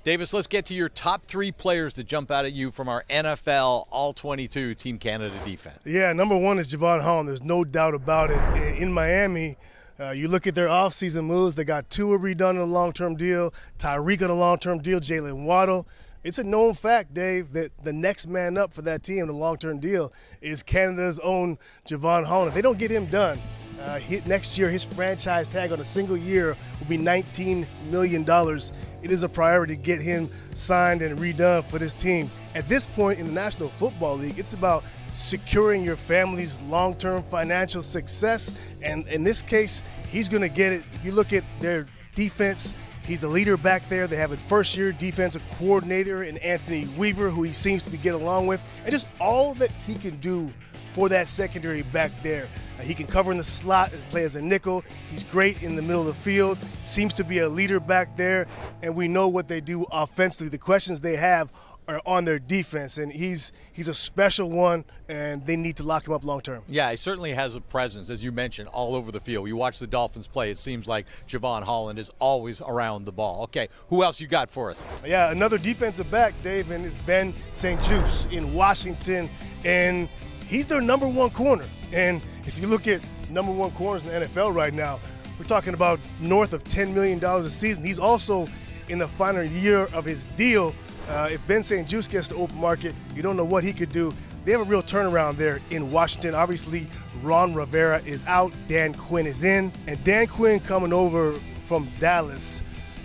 Davis, let's get to your top 3 players that jump out at you from our NFL All-22 Team Canada defense. Yeah, number 1 is Javon Holland. There's no doubt about it. In Miami, you look at their offseason moves. They got Tua redone in a long-term deal, Tyreek on a long-term deal, Jalen Waddle. It's a known fact, Dave, that the next man up for that team in a long-term deal is Canada's own Javon Holland. If they don't get him done, next year his franchise tag on a single year will be $19 million. It is a priority to get him signed and redone for this team. At this point in the National Football League, it's about securing your family's long-term financial success, and in this case, he's going to get it. If you look at their defense, he's the leader back there. They have a first-year defensive coordinator in Anthony Weaver, who he seems to be getting along with, and just all that he can do for that secondary back there. He can cover in the slot and play as a nickel. He's great in the middle of the field, seems to be a leader back there, and we know what they do offensively. The questions they have are on their defense, and he's a special one, and they need to lock him up long term. Yeah, he certainly has a presence, as you mentioned, all over the field. You watch the Dolphins play, it seems like Javon Holland is always around the ball. Okay, who else you got for us? Yeah, another defensive back, Dave, and it's Ben Sanchez in Washington, and he's their number 1 corner. And if you look at number 1 corners in the NFL right now, we're talking about north of $10 million a season. He's also in the final year of his deal. If Ben St. Juste gets to open market, you don't know what he could do. They have a real turnaround there in Washington. Obviously, Ron Rivera is out, Dan Quinn is in. And Dan Quinn coming over from Dallas,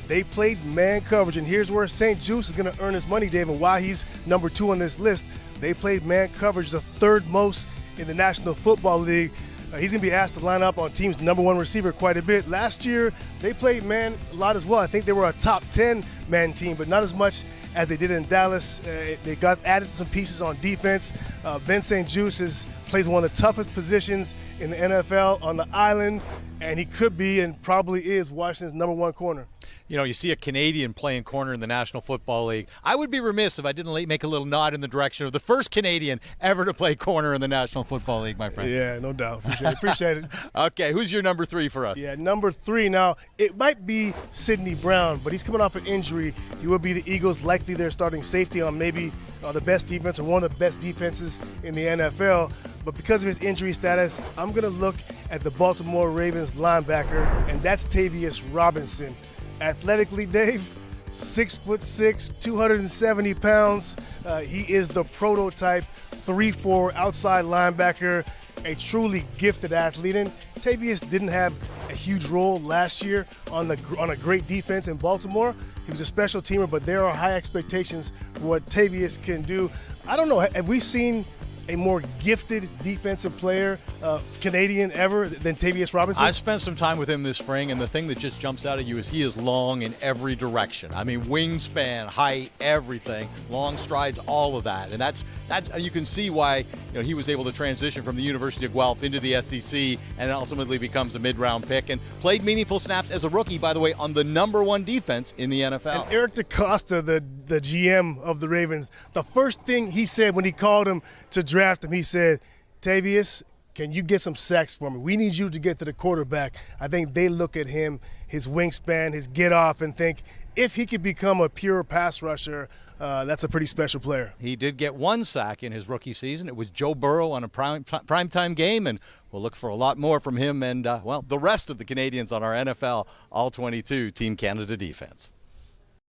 they played man coverage. And here's where St. Juste is going to earn his money, Dave, and why he's number 2 on this list. They played man coverage, the 3rd most in the National Football League. He's going to be asked to line up on teams' number 1 receiver quite a bit. Last year, they played man a lot as well. I think they were a top 10 man team, but not as much as they did in Dallas. They got added some pieces on defense. Ben St. Juste plays one of the toughest positions in the NFL on the island, and he could be and probably is Washington's number 1 corner. You know, you see a Canadian playing corner in the National Football League. I would be remiss if I didn't make a little nod in the direction of the first Canadian ever to play corner in the National Football League, my friend. Yeah, no doubt. Appreciate it. Okay, who's your number 3 for us? Yeah, number 3. Now, it might be Sidney Brown, but he's coming off an injury. He will be the Eagles' likely their starting safety on maybe the best defense or one of the best defenses in the NFL. But because of his injury status, I'm going to look at the Baltimore Ravens linebacker, and that's Tavius Robinson. Athletically, Dave, 6'6", 270 pounds. He is the prototype 3-4 outside linebacker, a truly gifted athlete. And Tavius didn't have a huge role last year on a great defense in Baltimore. He was a special teamer, but there are high expectations for what Tavius can do. I don't know, have we seen a more gifted defensive player, Canadian ever, than Tavius Robinson? I spent some time with him this spring, and the thing that just jumps out at you is he is long in every direction. I mean, wingspan, height, everything, long strides, all of that. And that's you can see why he was able to transition from the University of Guelph into the SEC and ultimately becomes a mid-round pick and played meaningful snaps as a rookie, by the way, on the number 1 defense in the NFL. And Eric DeCosta, the GM of the Ravens, the first thing he said when he called him to draft him, he said, Tavius, can you get some sacks for me? We need you to get to the quarterback. I think they look at him, his wingspan, his get off, and think if he could become a pure pass rusher, that's a pretty special player. He did get 1 sack in his rookie season. It was Joe Burrow on a primetime game, and we'll look for a lot more from him and, the rest of the Canadians on our NFL All-22 Team Canada defense.